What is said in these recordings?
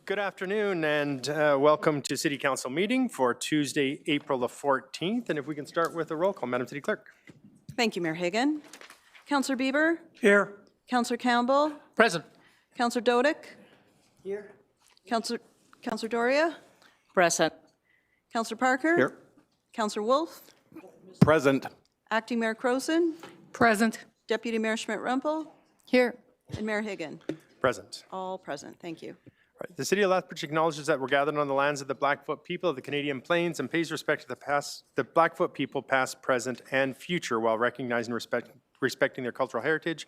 Good afternoon and welcome to City Council meeting for Tuesday, April the 14th. And if we can start with a roll call, Madam City Clerk. Thank you, Mayor Hagan. Councillor Bieber? Here. Councillor Campbell? Present. Councillor Dodick? Here. Councillor Doria? Present. Councillor Parker? Here. Councillor Wolf? Present. Acting Mayor Croson? Present. Deputy Mayor Schmidt-Rumpel? Here. And Mayor Hagan? Present. All present. Thank you. Right. The City of Lethbridge acknowledges that we're gathered on the lands of the Blackfoot people of the Canadian Plains and pays respect to the Blackfoot people past, present, and future while recognizing and respecting their cultural heritage,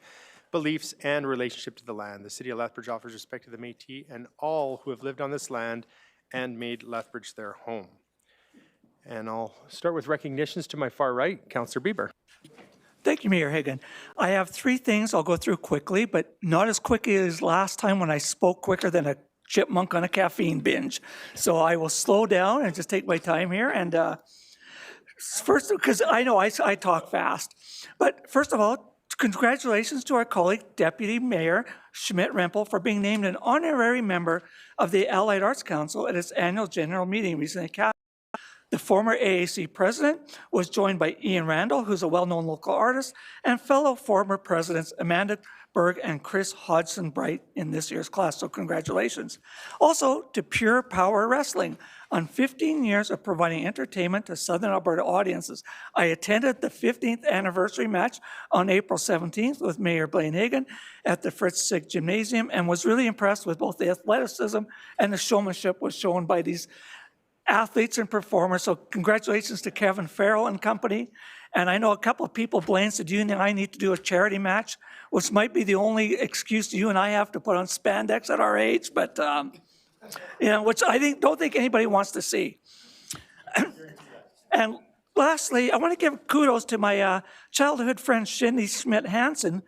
beliefs, and relationship to the land. The City of Lethbridge offers respect to the Métis and all who have lived on this land and made Lethbridge their home. And I'll start with recognitions to my far right, Councillor Bieber. Thank you, Mayor Hagan. I have three things I'll go through quickly, but not as quickly as last time when I spoke quicker than a chipmunk on a caffeine binge. So I will slow down and just take my time here. And first, because I know I talk fast, but first of all, congratulations to our colleague, Deputy Mayor Schmidt-Rumpel, for being named an honorary member of the Allied Arts Council at its annual general meeting recently. The former AAC president was joined by Ian Randall, who's a well-known local artist, and fellow former presidents Amanda Berg and Chris Hodgson Bright in this year's class, so congratulations. Also to Pure Power Wrestling on 15 years of providing entertainment to Southern Alberta audiences. I attended the 15th anniversary match on April 17th with Mayor Blaine Hagan at the Fritz Sig Gymnasium and was really impressed with both the athleticism and the showmanship was shown by these athletes and performers. So congratulations to Kevin Farrell and company. And I know a couple of people, Blaine said, you and I need to do a charity match, which might be the only excuse you and I have to put on spandex at our age, but you know, which I don't think anybody wants to see. And lastly, I want to give kudos to my childhood friend, Shindy Schmidt-Hansen,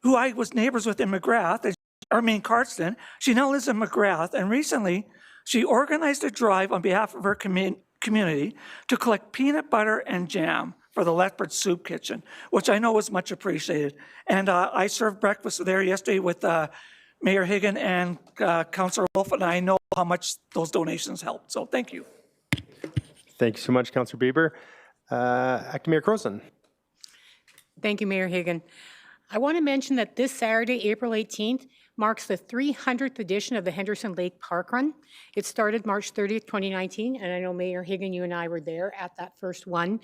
who I was neighbors with in McGrath, Cardston. She now lives in McGrath, and recently she organized a drive on behalf of her community to collect peanut butter and jam for the Lethbridge Soup Kitchen, which I know was much appreciated. And I served breakfast there yesterday with Mayor Hagan and Councillor Wolf, and I know how much those donations helped. So thank you. Thank you so much, Councillor Bieber. Acting Mayor Croson. Thank you, Mayor Hagan. I want to mention that this Saturday, April 18th, marks the 300th edition of the Henderson Lake Park Run. It started March 30th, 2019, and I know Mayor Hagan, you and I were there at that first one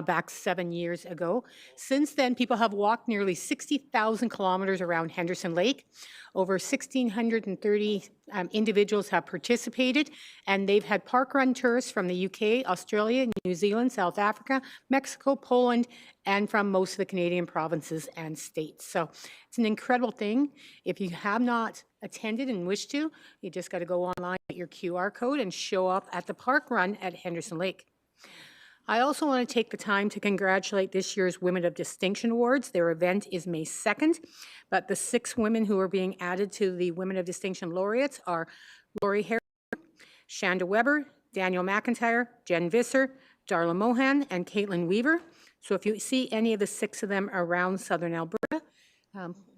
back 7 years ago. Since then, people have walked nearly 60,000 kilometers around Henderson Lake. Over 1,630 individuals have participated, and they've had park run tourists from the UK, Australia, New Zealand, South Africa, Mexico, Poland, and from most of the Canadian provinces and states. So it's an incredible thing. If you have not attended and wish to, you just got to go online at your QR code and show up at the park run at Henderson Lake. I also want to take the time to congratulate this year's Women of Distinction Awards. Their event is May 2nd, but the 6 women who are being added to the Women of Distinction laureates are Lori Harris, Shanda Weber, Daniel McIntyre, Jen Visser, Darla Mohan, and Caitlin Weaver. So if you see any of the 6 of them around Southern Alberta,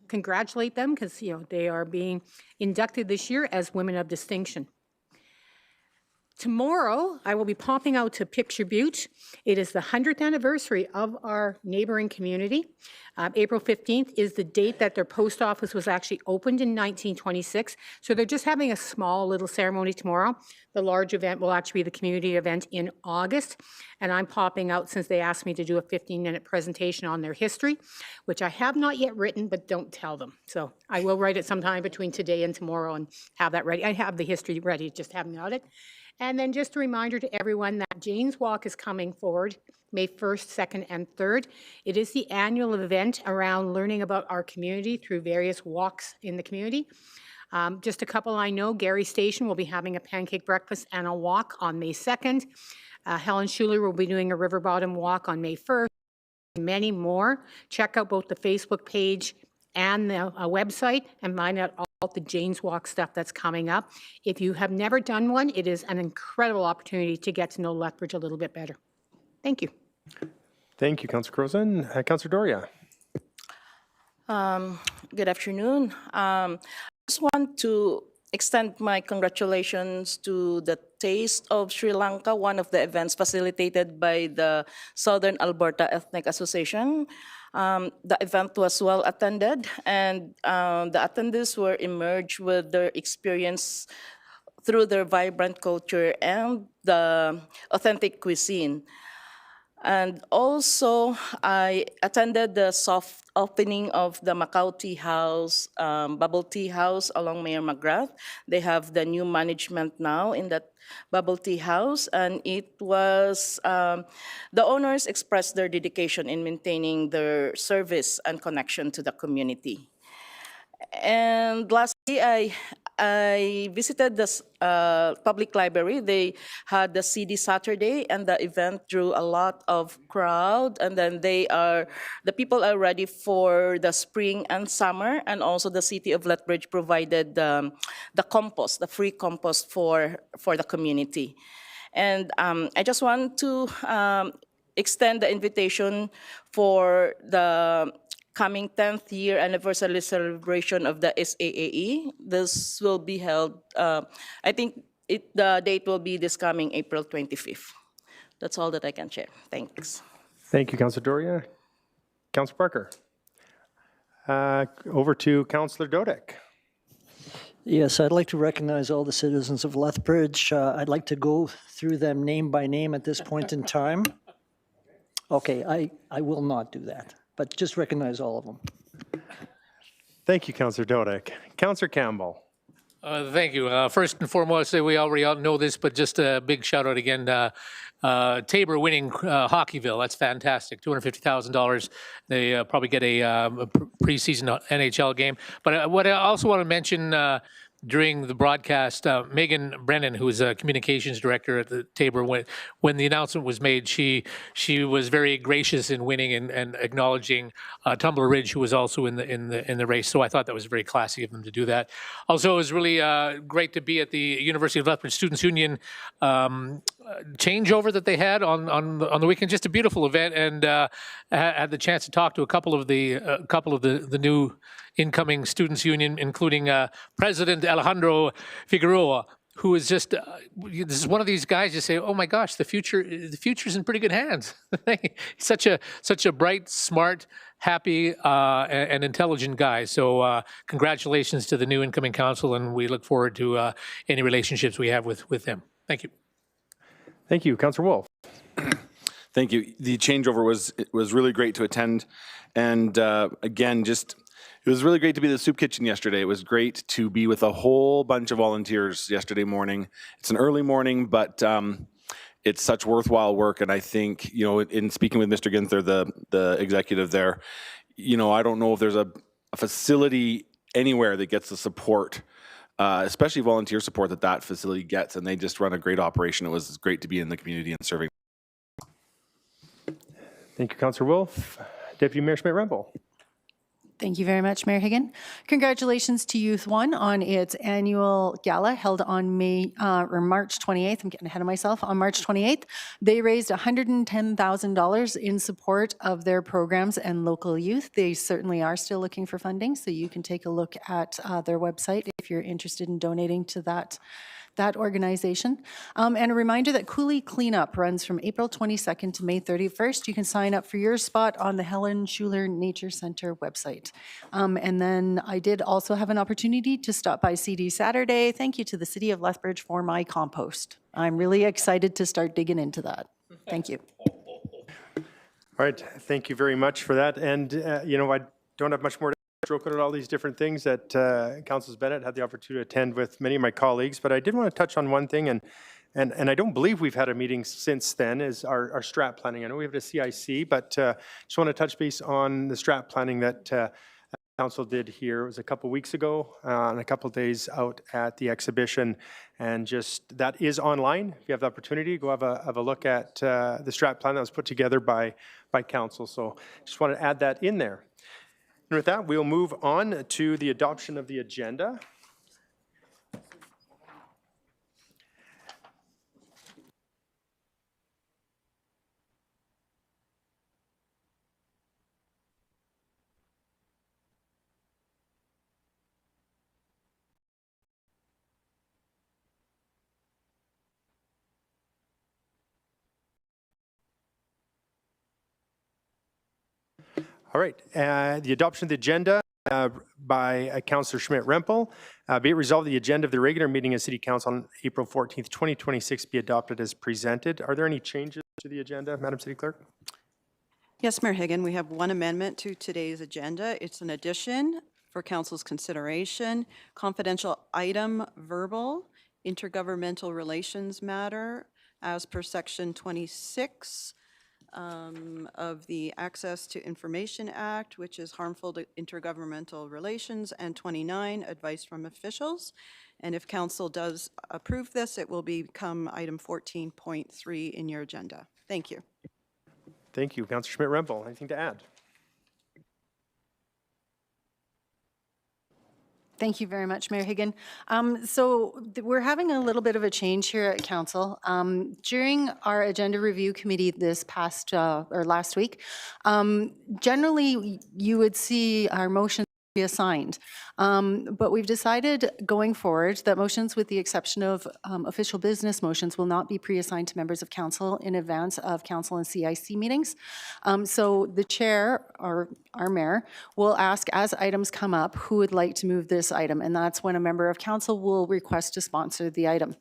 congratulate them because they are being inducted this year as Women of Distinction. Tomorrow, I will be popping out to Picture Butte. It is the 100th anniversary of our neighboring community. April 15th is the date that their post office was actually opened in 1926. So they're just having a small little ceremony tomorrow. The large event will actually be the community event in August. And I'm popping out since they asked me to do a 15-minute presentation on their history, which I have not yet written, but don't tell them. So I will write it sometime between today and tomorrow and have that ready. I have the history ready, just haven't got it. And then just a reminder to everyone that Jane's Walk is coming forward May 1st, 2nd, and 3rd. It is the annual event around learning about our community through various walks in the community. Just a couple I know, Gary Station will be having a pancake breakfast and a walk on May 2nd. Helen Schuler will be doing a river bottom walk on May 1st. Many more. Check out both the Facebook page and the website and find out all the Jane's Walk stuff that's coming up. If you have never done one, it is an incredible opportunity to get to know Lethbridge a little bit better. Thank you. Thank you, Councillor Croson. Councillor Doria. Good afternoon. I just want to extend my congratulations to the Taste of Sri Lanka, one of the events facilitated by the Southern Alberta Ethnic Association. The event was well attended, and the attendees were emerged with their experience through their vibrant culture and the authentic cuisine. And also, I attended the soft opening of the Macau Tea House, Bubble Tea House along Mayor McGrath. They have the new management now in that Bubble Tea House, and it was, the owners expressed their dedication in maintaining their service and connection to the community. And lastly, I visited the public library. They had the CD Saturday, and the event drew a lot of crowd. And then the people are ready for the spring and summer. And also the city of Lethbridge provided the compost, the free compost for the community. And I just want to extend the invitation for the coming 10th year anniversary celebration of the SAAE. This will be held, I think the date will be this coming April 25th. That's all that I can share. Thanks. Thank you, Councillor Doria. Councillor Parker. Over to Councillor Dodek. Yes, I'd like to recognize all the citizens of Lethbridge. I'd like to go through them name by name at this point in time. Okay, I will not do that, but just recognize all of them. Thank you, Councillor Dodek. Councillor Campbell. Thank you. First and foremost, we already all know this, but just a big shout out again. Tabor winning Hockeyville. That's fantastic. $250,000. They probably get a preseason NHL game. But what I also want to mention during the broadcast, Megan Brennan, who is a communications director at the Tabor, when the announcement was made, she was very gracious in winning and acknowledging Tumbler Ridge, who was also in the race. So I thought that was very classy of them to do that. Also, it was really great to be at the University of Lethbridge Students Union changeover that they had on the weekend. Just a beautiful event, and had the chance to talk to a couple of the new incoming students union, including President Alejandro Figueroa, who is just this is one of these guys you say, oh my gosh, the future's in pretty good hands. such a bright, smart, happy, and intelligent guy. So congratulations to the new incoming council, and we look forward to any relationships we have with them. Thank you. Thank you, Councillor Wolf. Thank you. The changeover was really great to attend, and again, it was really great to be at the soup kitchen yesterday. It was great to be with a whole bunch of volunteers yesterday morning. It's an early morning, but it's such worthwhile work. And I think, in speaking with Mr. Ginther, the executive there, I don't know if there's a facility anywhere that gets the support, especially volunteer support that facility gets. And they just run a great operation. It was great to be in the community and serving. Thank you, Councillor Wolf. Deputy Mayor Schmidt-Rempel. Thank you very much, Mayor Higgin. Congratulations to Youth One on its annual gala held on March 28th. I'm getting ahead of myself. On March 28th, they raised $110,000 in support of their programs and local youth. They certainly are still looking for funding, so you can take a look at their website if you're interested in donating to that organization. And a reminder that Cooley Cleanup runs from April 22nd to May 31st. You can sign up for your spot on the Helen Schuler Nature Center website. And then I did also have an opportunity to stop by CD Saturday. Thank you to the City of Lethbridge for my compost. I'm really excited to start digging into that. Thank you. All right, thank you very much for that. And, I don't have much more to stroke out all these different things that Councillor Bennett had the opportunity to attend with many of my colleagues, but I did want to touch on one thing, and I don't believe we've had a meeting since then, is our strat planning. I know we have a CIC, but just want to touch base on the strat planning that Council did here. It was a couple weeks ago, and a couple days out at the exhibition, and just that is online. If you have the opportunity, go have a look at the strat plan that was put together by Council. So just want to add that in there. And with that, we'll move on to the adoption of the agenda. All right, the adoption of the agenda by Councillor Schmidt-Rempel. Be it resolved, the agenda of the regular meeting of City Council on April 14th, 2026 be adopted as presented. Are there any changes to the agenda, Madam City Clerk? Yes, Mayor Higgin, we have one amendment to today's agenda. It's an addition for council's consideration. Confidential item verbal, intergovernmental relations matter, as per section 26 of the Access to Information Act, which is harmful to intergovernmental relations, and 29, advice from officials. And if council does approve this, it will become item 14.3 in your agenda. Thank you. Thank you. Councillor Schmidt-Rempel, anything to add? Thank you very much, Mayor Higgin. We're having a little bit of a change here at council. During our agenda review committee this past or last week, generally you would see our motions be assigned. But we've decided going forward that motions, with the exception of official business motions, will not be pre-assigned to members of council in advance of council and CIC meetings. So the chair, or our mayor, will ask as items come up who would like to move this item, and that's when a member of council will request to sponsor the item.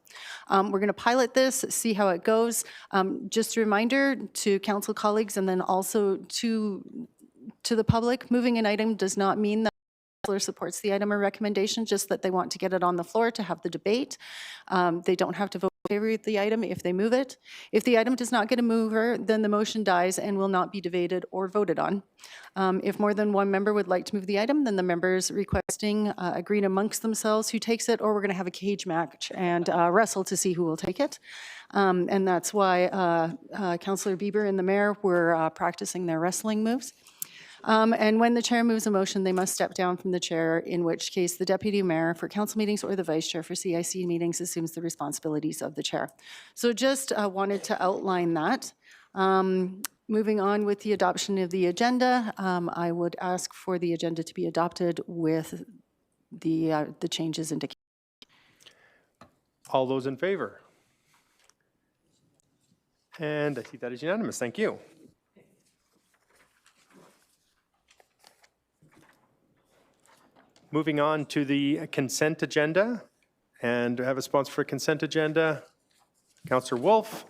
We're going to pilot this, see how it goes. Just a reminder to council colleagues and then also to the public, moving an item does not mean that councilor supports the item or recommendation, just that they want to get it on the floor to have the debate. They don't have to vote in favor of the item if they move it. If the item does not get a mover, then the motion dies and will not be debated or voted on. If more than one member would like to move the item, then the members requesting agree amongst themselves who takes it, or we're going to have a cage match and wrestle to see who will take it. And that's why Councillor Bieber and the mayor were practicing their wrestling moves. And when the chair moves a motion, they must step down from the chair, in which case the deputy mayor for council meetings or the vice chair for CIC meetings assumes the responsibilities of the chair. So just wanted to outline that. Moving on with the adoption of the agenda, I would ask for the agenda to be adopted with the changes indicated. All those in favor? And I see that is unanimous. Thank you. Moving on to the consent agenda, and I have a sponsor for consent agenda, Councillor Wolf.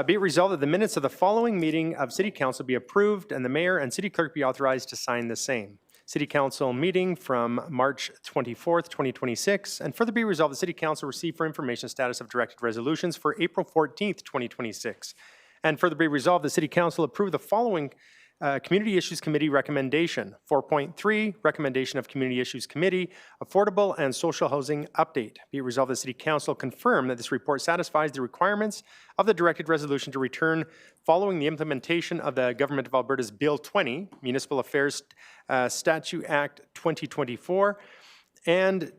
Be it resolved that the minutes of the following meeting of City Council be approved and the mayor and city clerk be authorized to sign the same. City Council meeting from March 24th, 2026, and further be resolved the City Council receive for information status of directed resolutions for April 14th, 2026. And further be resolved the City Council approve the following Community Issues Committee recommendation. 4.3, recommendation of Community Issues Committee, Affordable and Social Housing Update. Be it resolved the City Council confirm that this report satisfies the requirements of the directed resolution to return following the implementation of the Government of Alberta's Bill 20, Municipal Affairs Statute Act 2024, and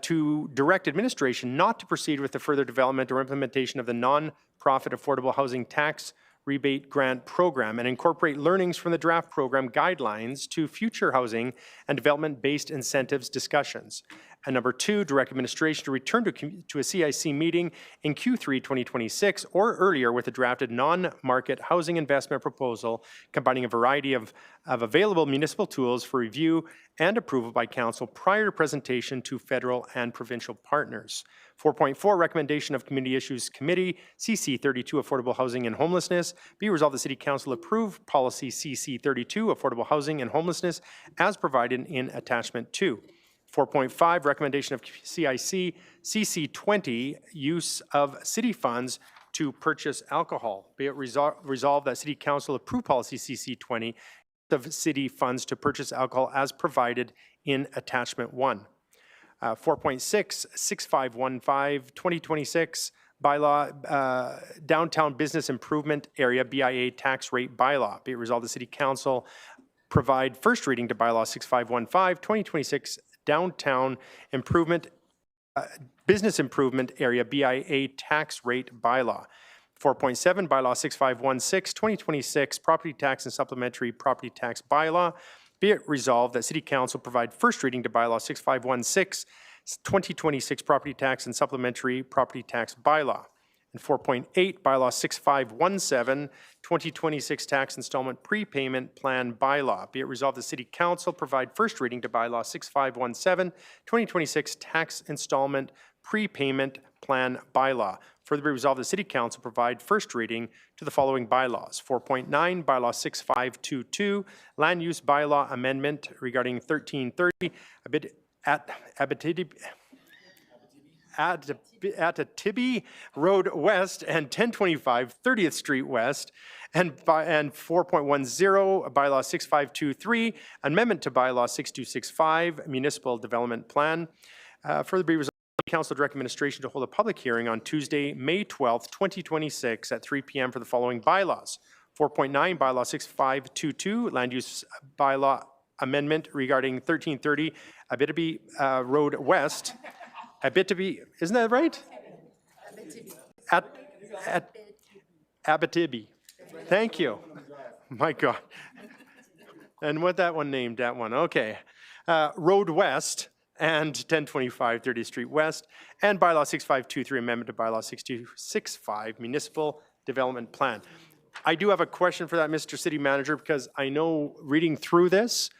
to direct administration not to proceed with the further development or implementation of the non-profit affordable housing tax rebate grant program and incorporate learnings from the draft program guidelines to future housing and development-based incentives discussions. And number 2, direct administration to return to a CIC meeting in Q3 2026 or earlier with a drafted non-market housing investment proposal combining a variety of available municipal tools for review and approval by council prior to presentation to federal and provincial partners. 4.4, recommendation of Community Issues Committee, CC 32, Affordable Housing and Homelessness. Be resolved the City Council approve policy CC 32, Affordable Housing and Homelessness, as provided in attachment 2. 4.5, recommendation of CIC CC 20, use of city funds to purchase alcohol. Be it resolved that City Council approve policy CC 20, of city funds to purchase alcohol as provided in attachment 1. 4.6, 6515, 2026 bylaw, Downtown Business Improvement Area BIA tax rate bylaw. Be it resolved the City Council provide first reading to bylaw 6515, 2026 Downtown Improvement Business Improvement Area BIA tax rate bylaw. 4.7, bylaw 6516, 2026 property tax and supplementary property tax bylaw. Be it resolved that City Council provide first reading to bylaw 6516, 2026 property tax and supplementary property tax bylaw. And 4.8, bylaw 6517, 2026 tax installment prepayment plan bylaw. Be it resolved, the City Council provide first reading to bylaw 6517, 2026 tax installment prepayment plan bylaw. Further be resolved, the City Council provide first reading to the following bylaws. 4.9, bylaw 6522, land use bylaw amendment regarding 1330, Atatibi Road West and 1025 30th Street West, and 4.10, bylaw 6523, amendment to bylaw 6265, municipal development plan. Further be resolved, Council direct administration to hold a public hearing on Tuesday, May 12th, 2026 at 3 p.m. for the following bylaws. 4.9, bylaw 6522, land use bylaw amendment regarding 1330 Abitibi Road West. Abitibi, isn't that right? Abitibi. Thank you. My God. And what that one named, that one, okay. Road West and 1025 30th Street West, and bylaw 6523, amendment to bylaw 6265, municipal development plan. I do have a question for that, Mr. City Manager, because I know reading through this,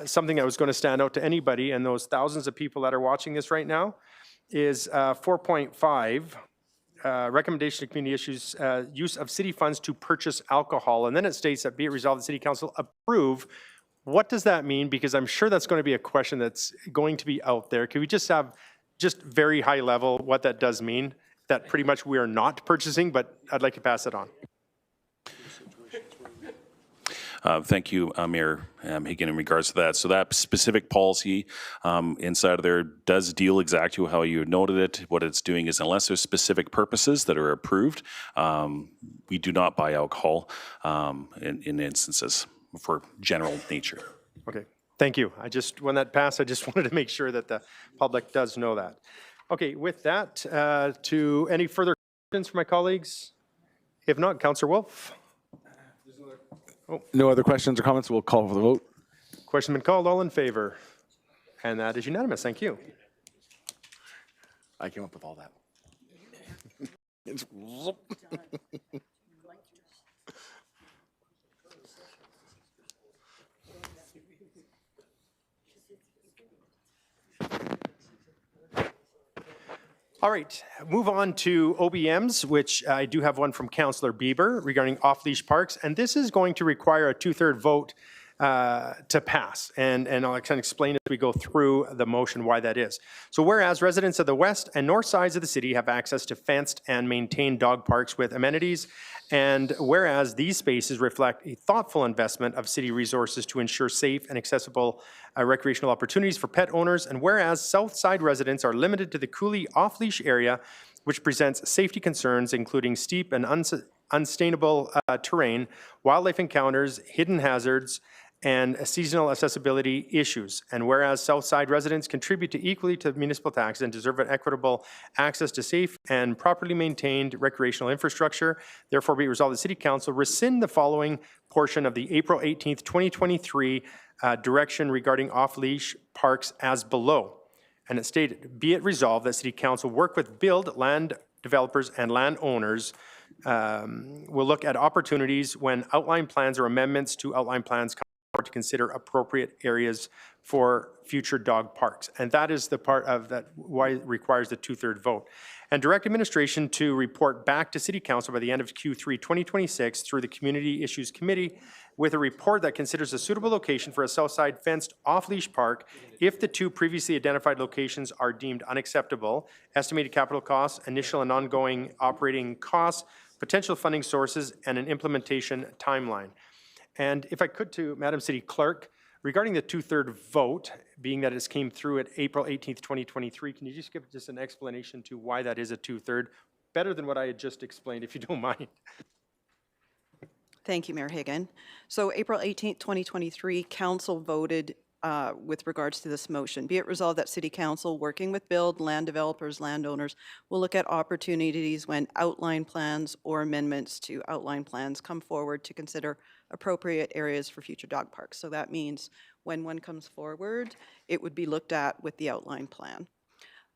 something that was going to stand out to anybody and those thousands of people that are watching this right now is 4.5, recommendation of community issues, use of city funds to purchase alcohol. And then it states that be it resolved the City Council approve. What does that mean? Because I'm sure that's going to be a question that's going to be out there. Can we just have just very high level what that does mean? That pretty much we are not purchasing, but I'd like to pass it on. Thank you, Mayor Higgin, in regards to that. So that specific policy inside of there does deal exactly how you noted it. What it's doing is unless there's specific purposes that are approved, we do not buy alcohol in instances for general nature. Okay, thank you. When that passed, I just wanted to make sure that the public does know that. Okay, with that, to any further questions from my colleagues? If not, Councillor Wolf. No other questions or comments. We'll call for the vote. Question been called. All in favor? And that is unanimous. Thank you. I came up with all that. All right, move on to OBMs, which I do have one from Councillor Bieber regarding off-leash parks, and this is going to require a two-third vote to pass, and I'll kind of explain as we go through the motion why that is. So whereas residents of the west and north sides of the city have access to fenced and maintained dog parks with amenities, and whereas these spaces reflect a thoughtful investment of city resources to ensure safe and accessible recreational opportunities for pet owners, and whereas south side residents are limited to the Cooley off-leash area, which presents safety concerns including steep and unsustainable terrain, wildlife encounters, hidden hazards, and seasonal accessibility issues. And whereas Southside residents contribute equally to municipal taxes and deserve an equitable access to safe and properly maintained recreational infrastructure, therefore be it resolved the City Council rescind the following portion of the April 18th, 2023 direction regarding off-leash parks as below. And it stated, be it resolved that City Council work with build land developers and landowners will look at opportunities when outline plans or amendments to outline plans to consider appropriate areas for future dog parks. And that is the part of that why it requires the two-third vote. And direct administration to report back to City Council by the end of Q3 2026 through the Community Issues Committee with a report that considers a suitable location for a Southside fenced off-leash park if the two previously identified locations are deemed unacceptable, estimated capital costs, initial and ongoing operating costs, potential funding sources, and an implementation timeline. And if I could to Madam City Clerk, regarding the two-third vote, being that it came through at April 18th, 2023, can you just give just an explanation to why that is a two-third? Better than what I had just explained, if you don't mind. Thank you, Mayor Higgin. So April 18th, 2023, Council voted with regards to this motion. Be it resolved that City Council, working with build, land developers, landowners, will look at opportunities when outline plans or amendments to outline plans come forward to consider appropriate areas for future dog parks. So that means when one comes forward, it would be looked at with the outline plan.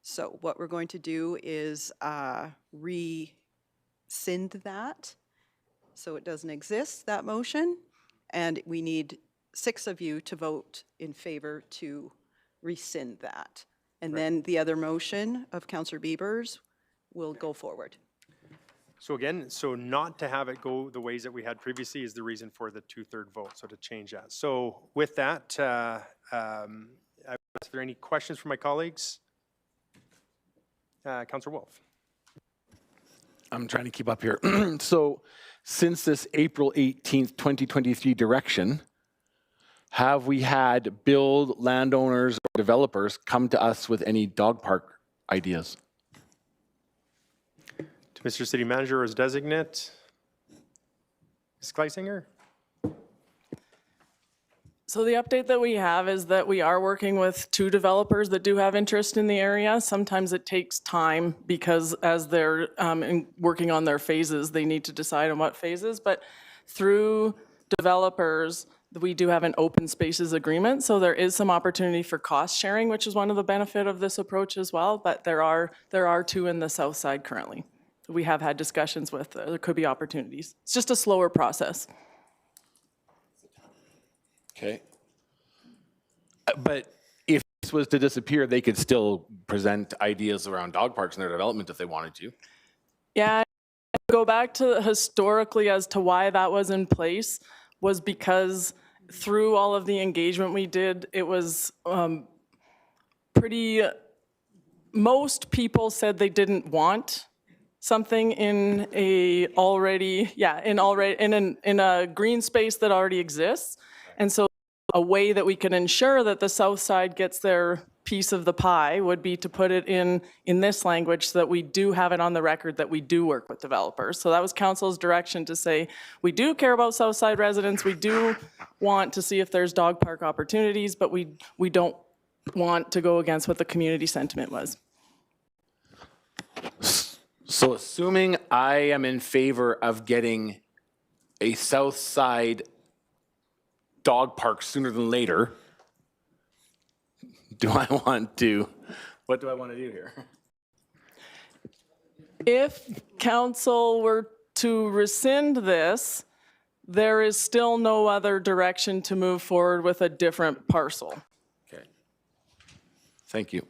So what we're going to do is rescind that. So it doesn't exist, that motion. And we need 6 of you to vote in favor to rescind that. And then the other motion of Councillor Biebers will go forward. So again, so not to have it go the ways that we had previously is the reason for the 2/3 vote, so to change that. So with that, is there any questions from my colleagues? Councillor Wolf. I'm trying to keep up here. So since this April 18th, 2023 direction, have we had build landowners or developers come to us with any dog park ideas? To Mr. City Manager as designate. Ms. Kleisinger? So the update that we have is that we are working with 2 developers that do have interest in the area. Sometimes it takes time because as they're working on their phases, they need to decide on what phases. But through developers, we do have an open spaces agreement. So there is some opportunity for cost sharing, which is one of the benefit of this approach as well. But there are 2 in the south side currently. We have had discussions with, there could be opportunities. It's just a slower process. Okay. But if this was to disappear, they could still present ideas around dog parks in their development if they wanted to. Yeah, go back to historically as to why that was in place was because through all of the engagement we did, it was most people said they didn't want something in a green space that already exists. And so a way that we can ensure that the south side gets their piece of the pie would be to put it in this language so that we do have it on the record that we do work with developers. So that was council's direction to say, we do care about south side residents, we do want to see if there's dog park opportunities, but we don't want to go against what the community sentiment was. So assuming I am in favor of getting a south side dog park sooner than later, what do I want to do here? If council were to rescind this, there is still no other direction to move forward with a different parcel. Okay. Thank you.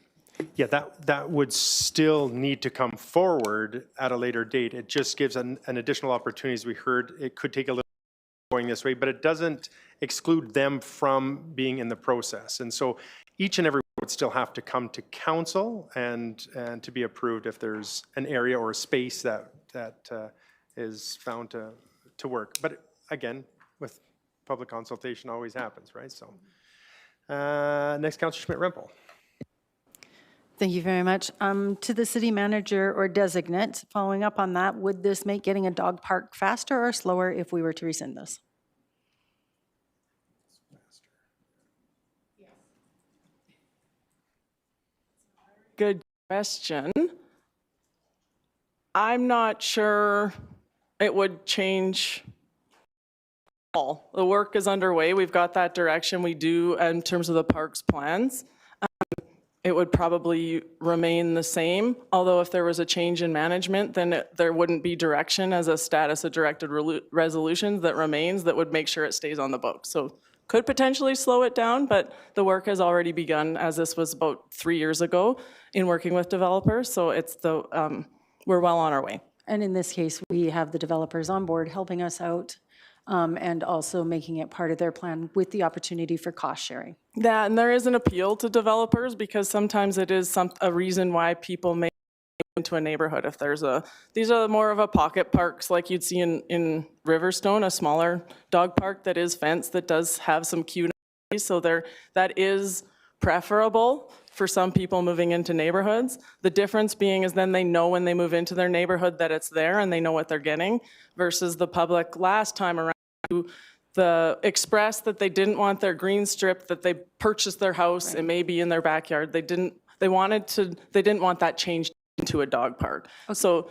Yeah, that would still need to come forward at a later date. It just gives an additional opportunity. As we heard, it could take a little going this way, but it doesn't exclude them from being in the process. And so each and every one would still have to come to council and to be approved if there's an area or a space that is found to work. But again, with public consultation always happens, right? So next, Councillor Schmidt-Rempel. Thank you very much. To the city manager or designate, following up on that, would this make getting a dog park faster or slower if we were to rescind this? Good question. I'm not sure it would change all. The work is underway. We've got that direction. We do in terms of the parks plans. It would probably remain the same, although if there was a change in management, then there wouldn't be direction as a status of directed resolutions that remains that would make sure it stays on the book. So could potentially slow it down, but the work has already begun as this was about 3 years ago in working with developers. So it's we're well on our way. And in this case, we have the developers on board helping us out and also making it part of their plan with the opportunity for cost sharing. Yeah, and there is an appeal to developers because sometimes it is a reason why people may go into a neighborhood. If there's these are more of a pocket parks like you'd see in Riverstone, a smaller dog park that is fenced that does have some queue. So that is preferable for some people moving into neighborhoods. The difference being is then they know when they move into their neighborhood that it's there and they know what they're getting versus the public last time around who expressed that they didn't want their green strip that they purchased their house. It may be in their backyard. They didn't want that changed into a dog park. Okay. So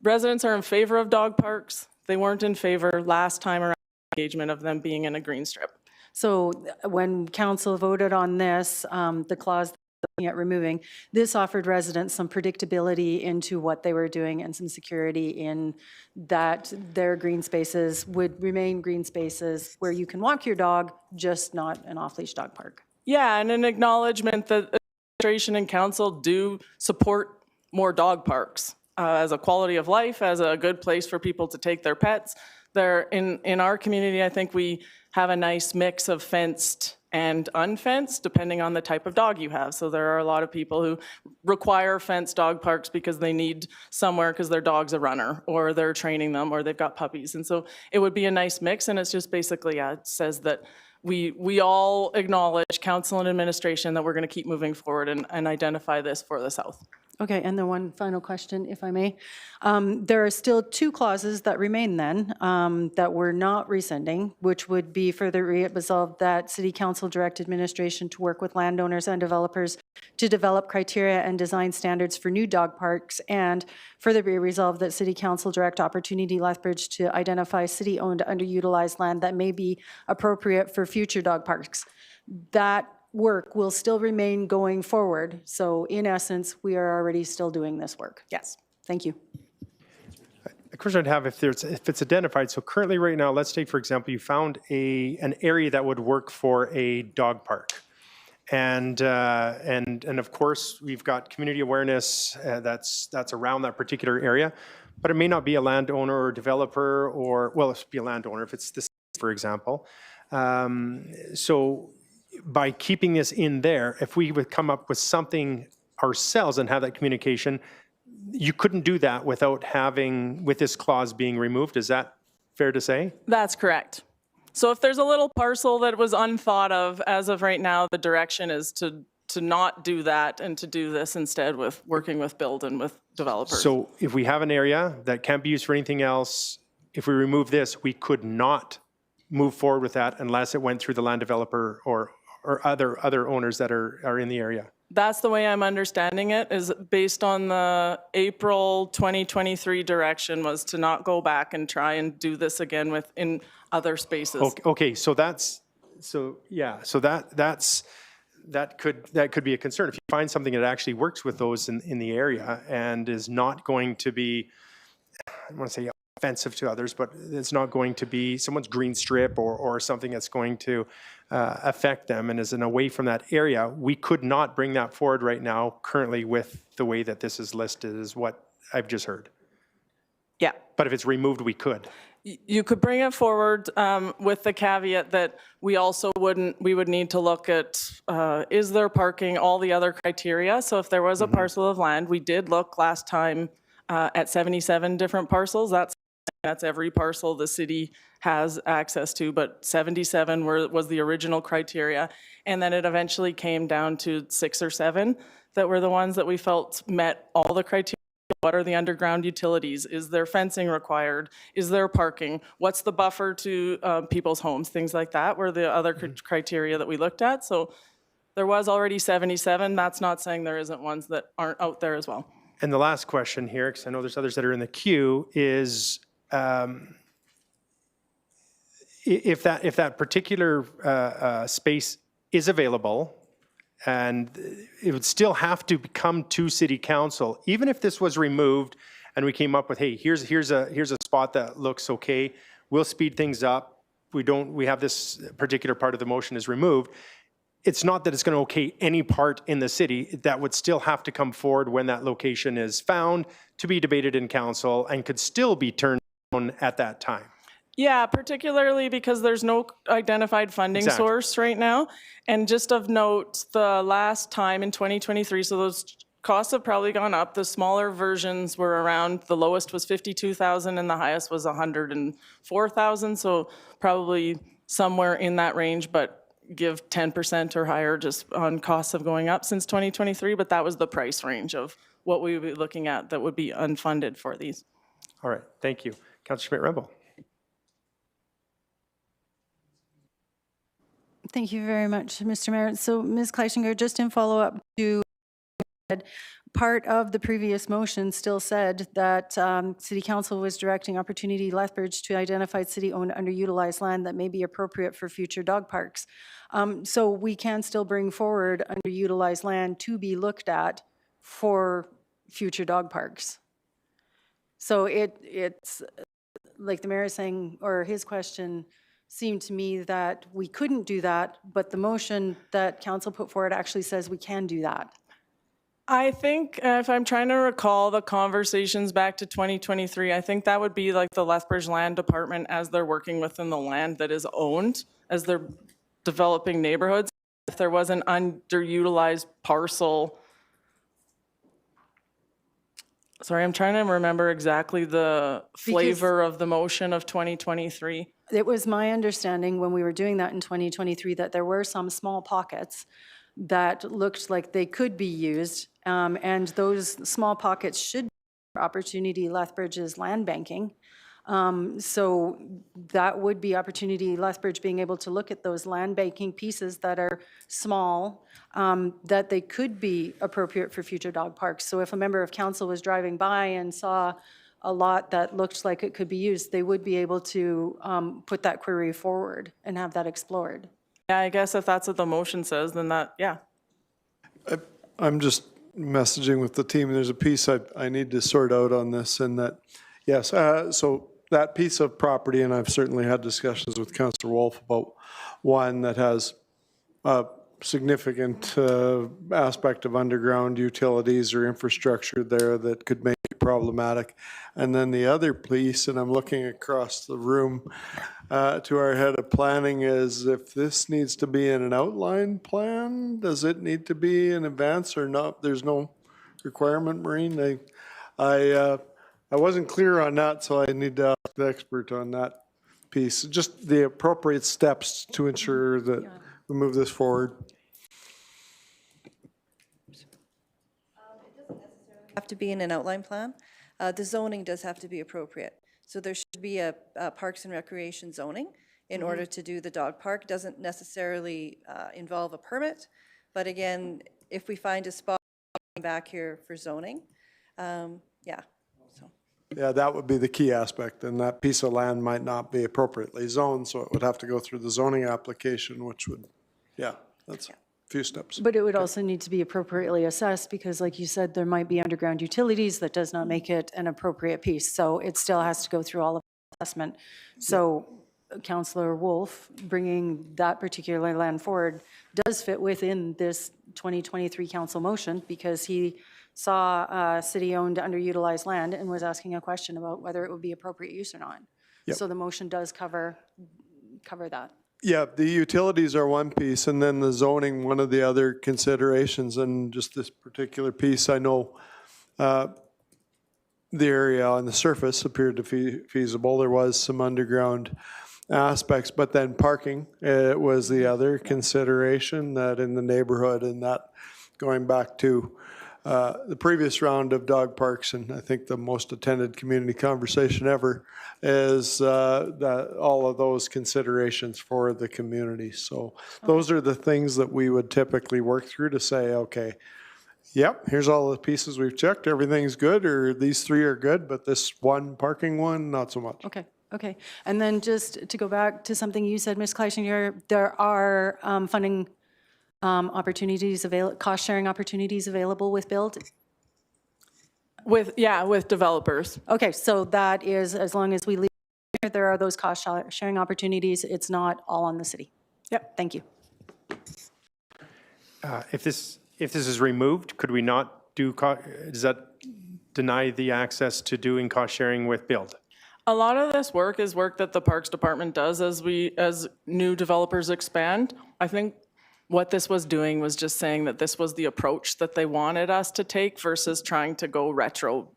residents are in favor of dog parks. They weren't in favor last time around engagement of them being in a green strip. So when council voted on this, the clause looking at removing. This offered residents some predictability into what they were doing and some security in that their green spaces would remain green spaces where you can walk your dog, just not an off-leash dog park. Yeah, and an acknowledgement that administration and council do support more dog parks as a quality of life, as a good place for people to take their pets. There, in our community, I think we have a nice mix of fenced and unfenced, depending on the type of dog you have. So there are a lot of people who require fenced dog parks because they need somewhere because their dog's a runner, or they're training them, or they've got puppies. And so it would be a nice mix, and it's just basically, yeah, it says that we all acknowledge, council and administration, that we're going to keep moving forward and identify this for the South. Okay, and then one final question, if I may. There are still 2 clauses that remain then that we're not rescinding, which would be further resolved that City Council direct administration to work with landowners and developers to develop criteria and design standards for new dog parks, and further be resolved that City Council direct Opportunity Lethbridge to identify city-owned underutilized land that may be appropriate for future dog parks. That work will still remain going forward. So in essence, we are already still doing this work. Yes. Thank you. The question I'd have if it's identified, so currently right now, let's take, for example, you found an area that would work for a dog park. And of course, we've got community awareness that's around that particular area, but it may not be a landowner or developer, or, well, it should be a landowner if it's this, for example. So by keeping this in there, if we would come up with something ourselves and have that communication, you couldn't do that without having, with this clause being removed. Is that fair to say? That's correct. So if there's a little parcel that was unthought of, as of right now, the direction is to not do that and to do this instead with working with Build and with developers. So if we have an area that can't be used for anything else, if we remove this, we could not move forward with that unless it went through the land developer or other owners that are in the area. That's the way I'm understanding it, is based on the April 2023 direction, was to not go back and try and do this again in other spaces. Okay, so that could be a concern. If you find something that actually works with those in the area and is not going to be, I don't want to say offensive to others, but it's not going to be someone's green strip or something that's going to affect them and is away from that area, we could not bring that forward right now currently with the way that this is listed, is what I've just heard. Yeah. But if it's removed, we could. You could bring it forward with the caveat that we would need to look at, is there parking, all the other criteria. So if there was a parcel of land, we did look last time at 77 different parcels. That's every parcel the city has access to, but 77 was the original criteria. And then it eventually came down to 6 or 7 that were the ones that we felt met all the criteria. What are the underground utilities? Is there fencing required? Is there parking? What's the buffer to people's homes? Things like that were the other criteria that we looked at. So there was already 77. That's not saying there isn't ones that aren't out there as well. And the last question here, because I know there's others that are in the queue, is if that particular space is available, and it would still have to come to City Council, even if this was removed and we came up with, hey, here's a spot that looks okay, we'll speed things up. We have this particular part of the motion is removed. It's not that it's going to okay any part in the city. That would still have to come forward when that location is found to be debated in council and could still be turned down at that time. Yeah, particularly because there's no identified funding source right now. And just of note, the last time in 2023, so those costs have probably gone up. The smaller versions were around, the lowest was 52,000 and the highest was 104,000. So probably somewhere in that range, but give 10% or higher just on costs of going up since 2023. But that was the price range of what we would be looking at that would be unfunded for these. All right, thank you. Councillor Schmidt-Rembel. Thank you very much, Mr. Mayor. So, Ms. Kleischinger, just in follow-up to part of the previous motion still said that City Council was directing Opportunity Lethbridge to identify city-owned underutilized land that may be appropriate for future dog parks. So we can still bring forward underutilized land to be looked at for future dog parks. So it's like the mayor is saying, or his question seemed to me that we couldn't do that, but the motion that council put forward actually says we can do that. I think if I'm trying to recall the conversations back to 2023, I think that would be like the Lethbridge Land Department as they're working within the land that is owned, as they're developing neighborhoods. If there was an underutilized parcel, sorry, I'm trying to remember exactly the flavor of the motion of 2023. It was my understanding when we were doing that in 2023 that there were some small pockets that looked like they could be used, and those small pockets should be for Opportunity Lethbridge's land banking. So that would be Opportunity Lethbridge being able to look at those land banking pieces that are small, that they could be appropriate for future dog parks. So if a member of council was driving by and saw a lot that looked like it could be used, they would be able to put that query forward and have that explored. Yeah, I guess if that's what the motion says, then that, yeah. I'm just messaging with the team. There's a piece I need to sort out on this, and that, yes, so that piece of property, and I've certainly had discussions with Councillor Wolf about one that has a significant aspect of underground utilities or infrastructure there that could make it problematic. And then the other piece, and I'm looking across the room to our head of planning, is if this needs to be in an outline plan, does it need to be in advance or not? There's no requirement, Maureen. I wasn't clear on that, so I need to ask the expert on that piece. Just the appropriate steps to ensure that we move this forward. Have to be in an outline plan. The zoning does have to be appropriate. So there should be a Parks and Recreation zoning in order to do the dog park. Doesn't necessarily involve a permit, but again, if we find a spot back here for zoning, yeah. So. Yeah, that would be the key aspect, and that piece of land might not be appropriately zoned, so it would have to go through the zoning application, which would, that's a few steps. But it would also need to be appropriately assessed because, like you said, there might be underground utilities that does not make it an appropriate piece. So it still has to go through all of the assessment. So Councillor Wolf bringing that particular land forward does fit within this 2023 council motion because he saw city-owned underutilized land and was asking a question about whether it would be appropriate use or not. Yep. So the motion does cover that. Yeah, the utilities are one piece, and then the zoning, one of the other considerations. And just this particular piece, I know the area on the surface appeared to be feasible. There was some underground aspects, but then parking was the other consideration that in the neighborhood, and that going back to the previous round of dog parks, and I think the most attended community conversation ever, is that all of those considerations for the community. So those are the things that we would typically work through to say, okay, yep, here's all the pieces we've checked, everything's good, or these three are good, but this one parking one, not so much. Okay. Okay. And then just to go back to something you said, Ms. Kleisinger, there are funding opportunities available, cost-sharing opportunities available with Build? With developers. Okay, so that is, as long as we leave, there are those cost-sharing opportunities. It's not all on the city. Yep. Thank you. If this is removed, could we not do, does that deny the access to doing cost sharing with Build? A lot of this work is work that the Parks Department does as new developers expand. I think what this was doing was just saying that this was the approach that they wanted us to take versus trying to go retro.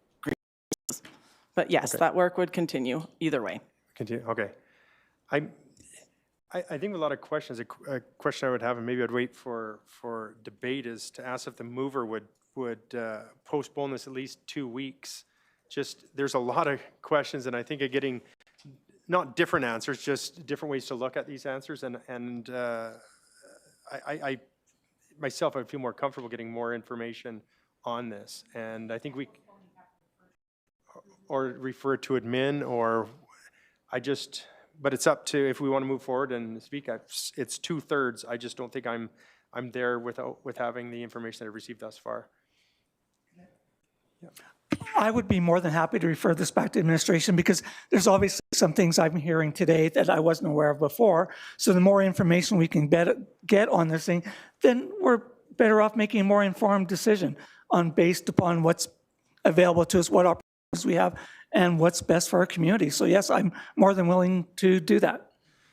But yes, that work would continue either way. Continue, okay. I think a lot of questions, a question I would have, and maybe I'd wait for debate, is to ask if the mover would postpone this at least 2 weeks. Just, there's a lot of questions, and I think of getting, not different answers, just different ways to look at these answers, and I myself, I feel more comfortable getting more information on this. And I think or refer it to admin, or but it's up to, if we want to move forward and speak, it's 2/3. I just don't think I'm there with having the information that I've received thus far. I would be more than happy to refer this back to administration because there's obviously some things I'm hearing today that I wasn't aware of before. So the more information we can get on this thing, then we're better off making a more informed decision based upon what's available to us, what opportunities we have, and what's best for our community. So yes, I'm more than willing to do that.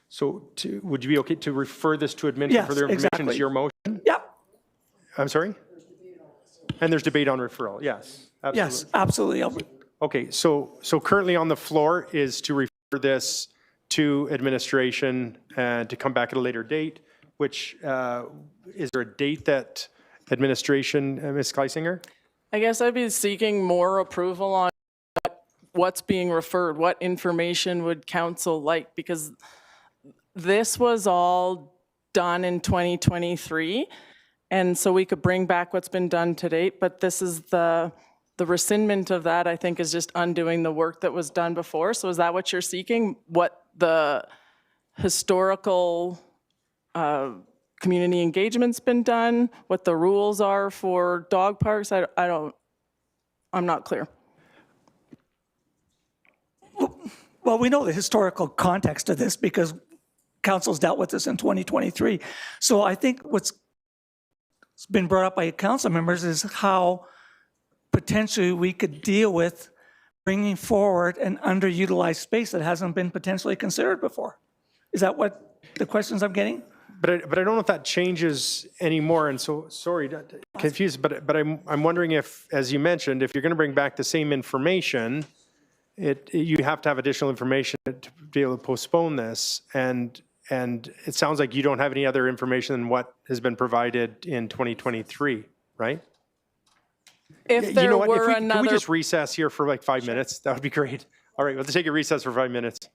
So would you be okay to refer this to admin Yes, for further information? exactly. Is your motion? Yeah. I'm sorry? And there's debate on referral, yes. Absolutely. Yes, absolutely. Okay, so currently on the floor is to refer this to administration and to come back at a later date, which, is there a date that administration, Ms. Kleisinger? I guess I'd be seeking more approval on what's being referred, what information would council like, because this was all done in 2023, and so we could bring back what's been done to date, but this is the rescindment of that, I think, is just undoing the work that was done before. So is that what you're seeking? What the historical community engagement's been done, what the rules are for dog parks? I'm not clear. Well, we know the historical context of this because council's dealt with this in 2023. So I think what's been brought up by council members is how potentially we could deal with bringing forward an underutilized space that hasn't been potentially considered before. Is that what the questions I'm getting? But I don't know if that changes anymore, and so, sorry, confused, but I'm wondering if, as you mentioned, if you're going to bring back the same information, you have to have additional information to be able to postpone this, and it sounds like you don't have any other information than what has been provided in 2023, right? If You there know what, were can we another, just recess here for like 5 minutes? That would be great. All right, we'll take a recess for 5 minutes.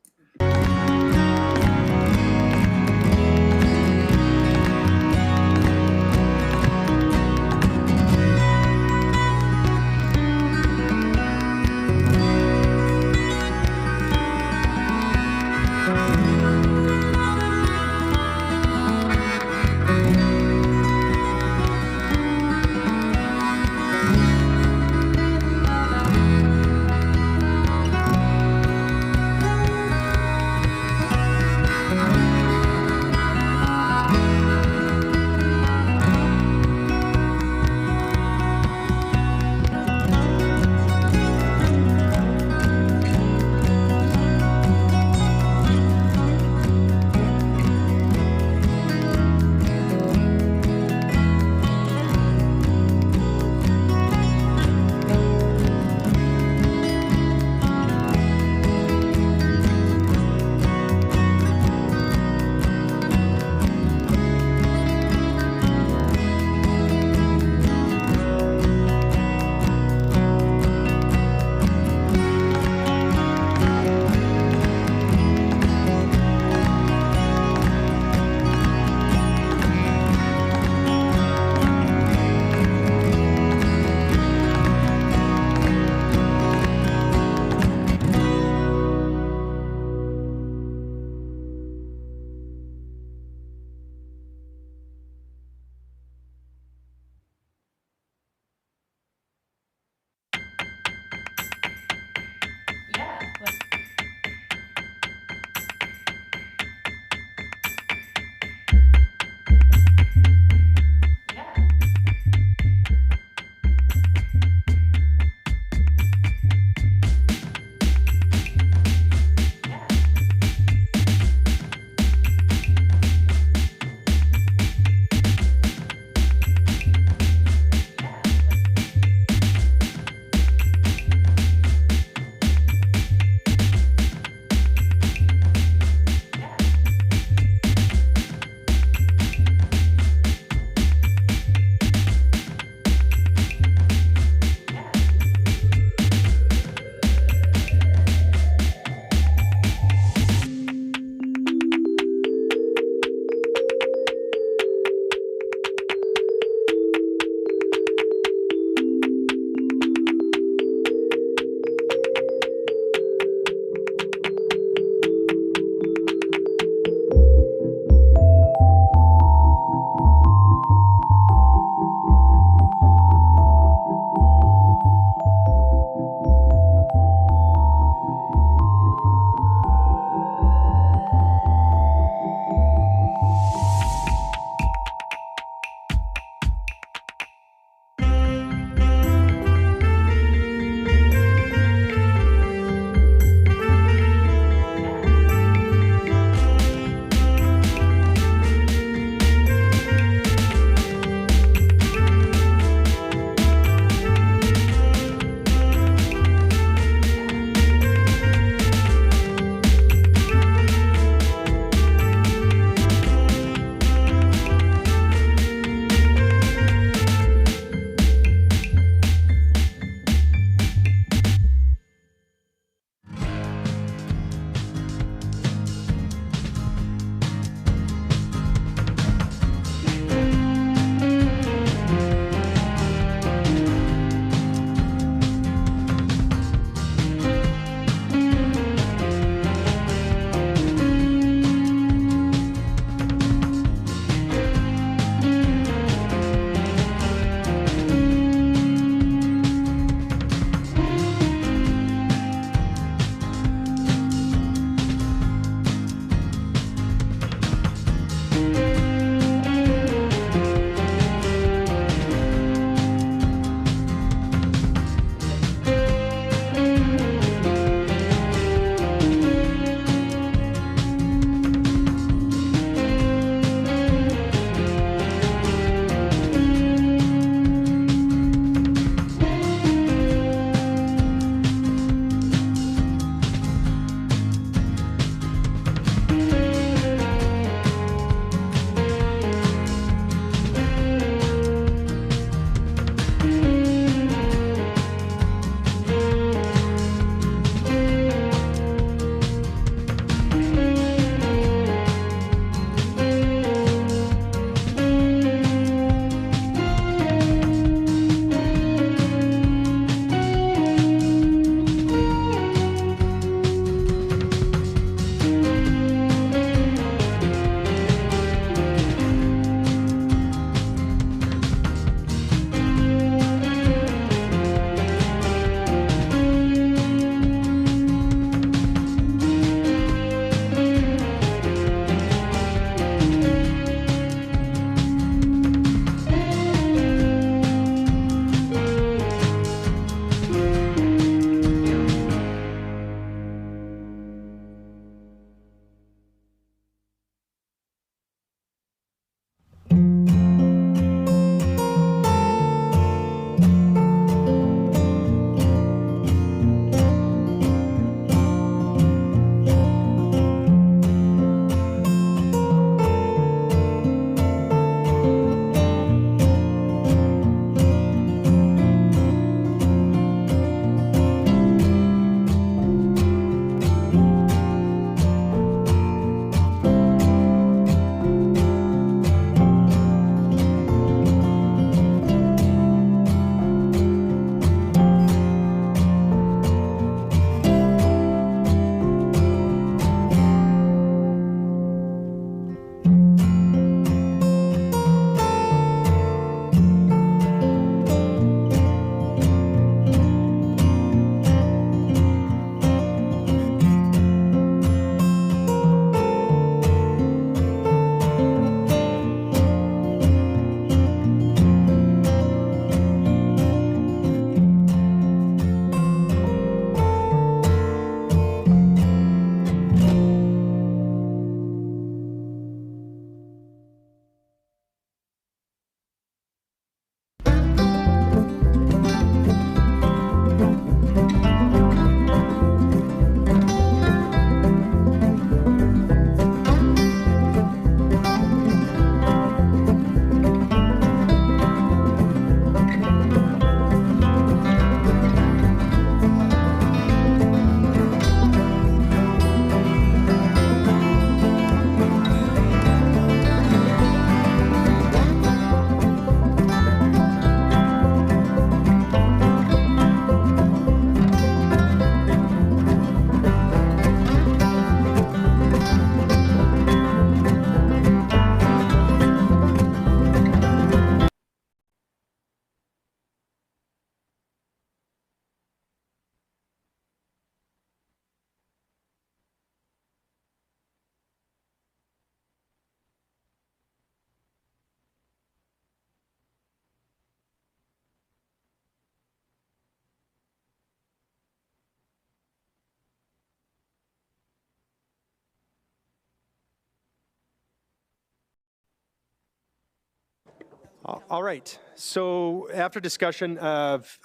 All right. So after discussion of,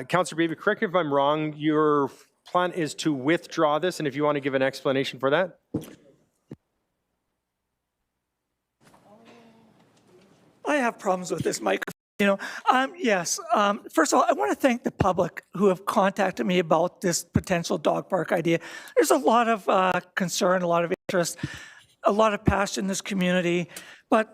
Councillor Beebe, correct me if I'm wrong, your plan is to withdraw this, and if you want to give an explanation for that? I have problems with this microphone. Yes. First of all, I want to thank the public who have contacted me about this potential dog park idea. There's a lot of concern, a lot of interest, a lot of passion in this community. But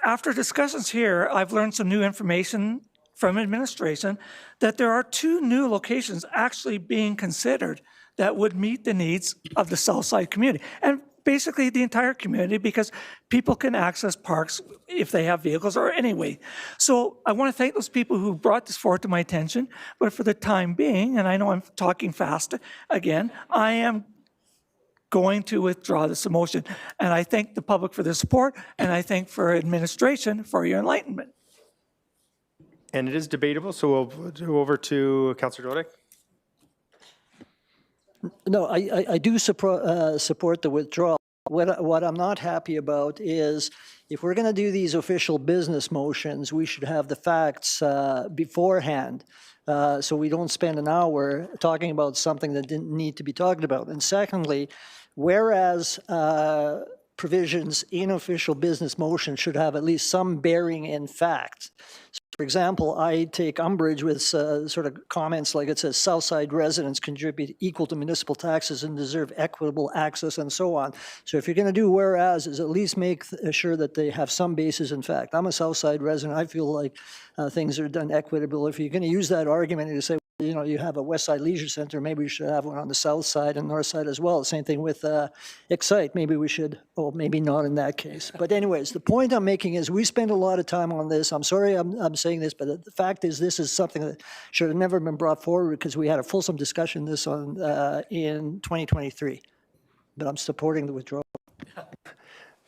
after discussions here, I've learned some new information from administration that there are 2 new locations actually being considered that would meet the needs of the Southside community. And basically the entire community, because people can access parks if they have vehicles or anyway. So I want to thank those people who brought this forward to my attention, but for the time being, and I know I'm talking fast again, I am going to withdraw this motion. And I thank the public for their support, and I thank for administration for your enlightenment. And it is debatable, so we'll go over to Councillor Dodick. No, I do support the withdrawal. What I'm not happy about is if we're going to do these official business motions, we should have the facts beforehand, so we don't spend an hour talking about something that didn't need to be talked about. And secondly, whereas provisions in official business motion should have at least some bearing in fact. So for example, I take umbrage with sort of comments like it says Southside residents contribute equal to municipal taxes and deserve equitable access and so on. So if you're going to do whereas, is at least make sure that they have some basis in fact. I'm a Southside resident. I feel like things are done equitable. If you're going to use that argument and you say, you know, you have a West Side Leisure Center, maybe we should have one on the south side and north side as well. Same thing with Excite. Maybe we should, oh, maybe not in that case. But anyways, the point I'm making is we spend a lot of time on this. I'm sorry I'm saying this, but the fact is this is something that should have never been brought forward because we had a fulsome discussion this on in 2023. But I'm supporting the withdrawal.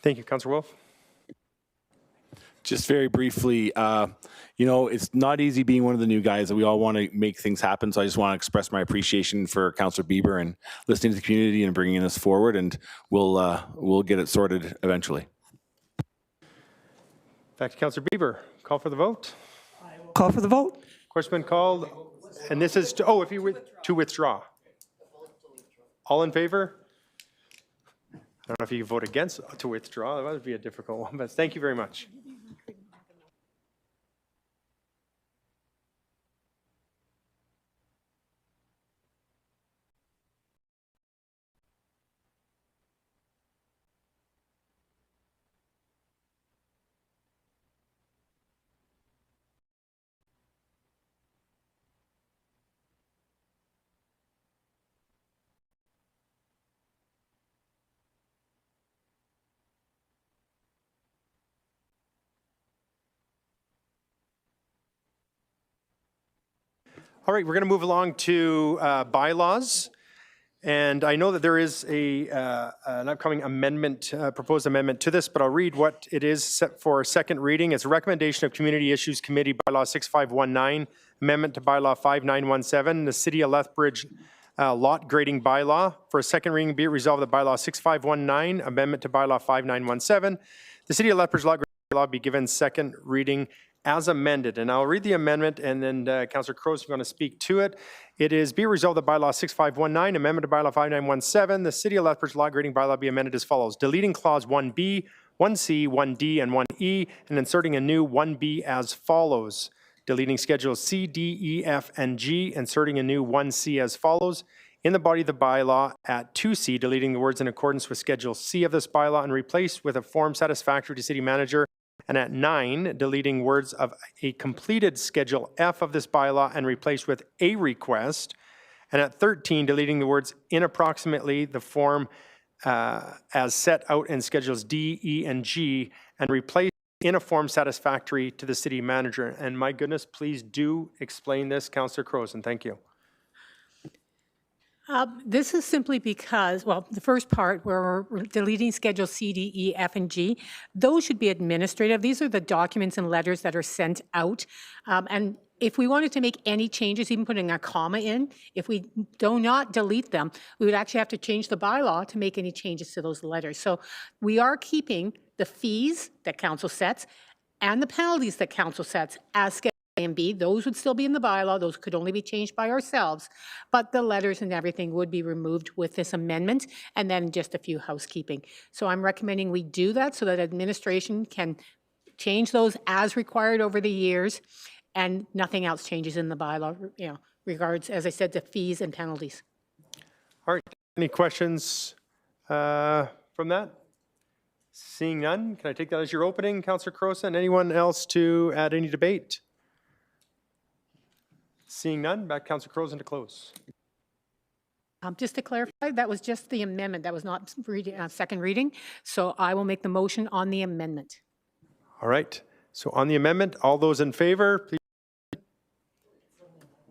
Thank you, Councillor Wolf. Just very briefly, you know, it's not easy being one of the new guys that we all want to make things happen. So I just want to express my appreciation for Councillor Bieber and listening to the community and bringing this forward, and we'll get it sorted eventually. Back to Councillor Bieber. Call for the vote. Call for the vote. Question been called, and this is to, if you to withdraw. All in favor? I don't know if you vote against to withdraw. That would be a difficult one, but thank you very much. All right, we're going to move along to bylaws. And I know that there is an upcoming amendment, proposed amendment to this, but I'll read what it is set for second reading. It's a recommendation of Community Issues Committee Bylaw 6519, amendment to Bylaw 5917, the City of Lethbridge lot grading bylaw. For a second reading, be it resolved that Bylaw 6519, amendment to Bylaw 5917, the City of Lethbridge lot grading bylaw be given second reading as amended. And I'll read the amendment, and then Councillor Crows is going to speak to it. It is, be resolved that Bylaw 6519, amendment to Bylaw 5917, the City of Lethbridge lot grading bylaw be amended as follows. Deleting Clause 1B, 1C, 1D, and 1E, and inserting a new 1B as follows. Deleting Schedules C, D, E, F, and G, inserting a new 1C as follows. In the body of the bylaw at 2C, deleting the words in accordance with Schedule C of this bylaw and replaced with a form satisfactory to City Manager. And at 9, deleting words of a completed Schedule F of this bylaw and replaced with a request. And at 13, deleting the words in approximately the form as set out in Schedules D, E, and G, and replaced in a form satisfactory to the City Manager. And my goodness, please do explain this, Councillor Croson. Thank you. This is simply because, well, the first part where we're deleting Schedule C, D, E, F, and G, those should be administrative. These are the documents and letters that are sent out. And if we wanted to make any changes, even putting a comma in, if we do not delete them, we would actually have to change the bylaw to make any changes to those letters. So we are keeping the fees that council sets and the penalties that council sets as Schedule A and B, those would still be in the bylaw. Those could only be changed by ourselves. But the letters and everything would be removed with this amendment, and then just a few housekeeping. So I'm recommending we do that so that administration can change those as required over the years, and nothing else changes in the bylaw, regards, as I said, to fees and penalties. All right, any questions from that? Seeing none, can I take that as your opening, Councillor Croson? Anyone else to add any debate? Seeing none, back to Councillor Croson to close. Just to clarify, that was just the amendment. That was not second reading. So I will make the motion on the amendment. All right, so on the amendment, all those in favor, please.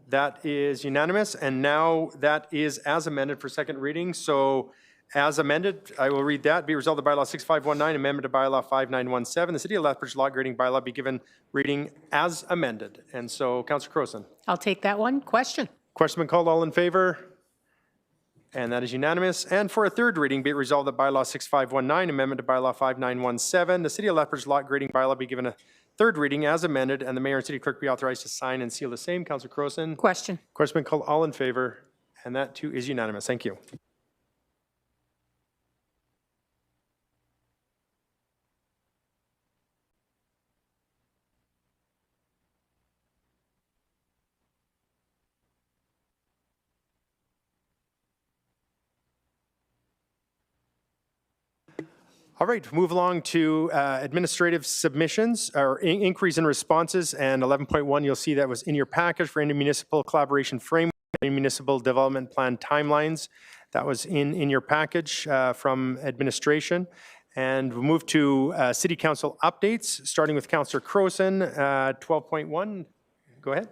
That is unanimous, and now that is as amended for second reading. So as amended, I will read that. Be resolved, the bylaw 6519, amendment to bylaw 5917, the City of Lethbridge lot grading bylaw be given reading as amended. And so, Councillor Croson. I'll take that one. Question? Question been called, all in favor? And that is unanimous. And for a third reading, be it resolved that bylaw 6519, amendment to bylaw 5917, the City of Lethbridge lot grading bylaw be given a third reading as amended, and the mayor and city clerk be authorized to sign and seal the same. Councillor Croson. Question? Question been called, all in favor? And that too is unanimous. Thank you. All right, move along to administrative submissions or inquiries and responses. And 11.1, you'll see that was in your package for intermunicipal collaboration framework and municipal development plan timelines. That was in your package from administration. And we'll move to city council updates, starting with Councillor Croson, 12.1. Go ahead.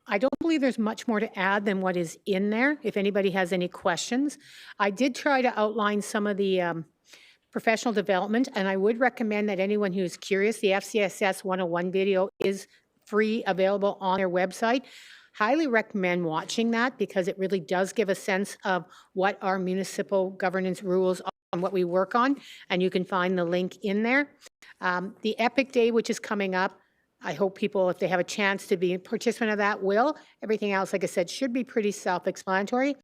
I don't believe there's much more to add than what is in there, if anybody has any questions. I did try to outline some of the professional development, and I would recommend that anyone who's curious, the FCSS 101 video is free, available on their website. Highly recommend watching that because it really does give a sense of what our municipal governance rules are and what we work on, and you can find the link in there. The Epic Day, which is coming up, I hope people, if they have a chance to be a participant of that, will. Everything else, like I said, should be pretty self-explanatory. If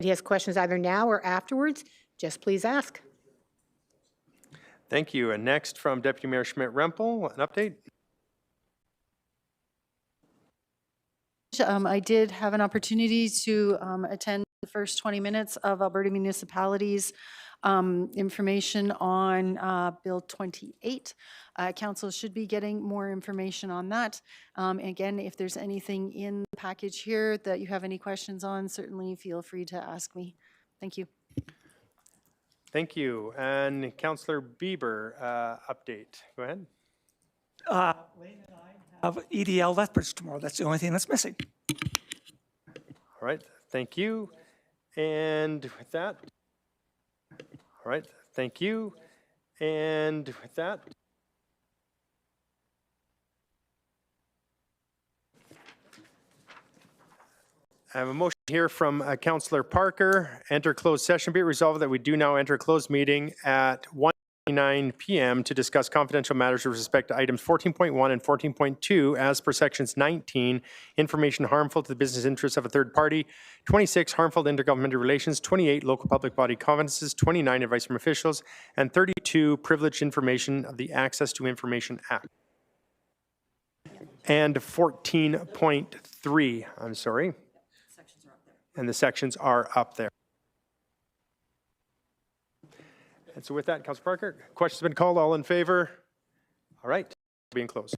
he has questions either now or afterwards, just please ask. Thank you. And next from Deputy Mayor Schmidt-Rempel, an update. I did have an opportunity to attend the first 20 minutes of Alberta Municipalities information on Bill 28. Council should be getting more information on that. Again, if there's anything in the package here that you have any questions on, certainly feel free to ask me. Thank you. Thank you. And Councillor Bieber, update. Go ahead. Wayne and I have EDL Lethbridge tomorrow. That's the only thing that's missing. All right. Thank you. And with that, all right. Thank you. And with that, I have a motion here from Councillor Parker. Enter closed session. Be it resolved that we do now enter a closed meeting at 1:09 p.m. to discuss confidential matters with respect to items 14.1 and 14.2 as per sections 19, information harmful to the business interests of a third party, 26, harmful to intergovernmental relations, 28, local public body confidences, 29, advice from officials, and 32, privileged information of the Access to Information Act. And 14.3, I'm sorry. And the sections are up there. And so with that, Councillor Parker, questions have been called. All in favor? All right, being closed.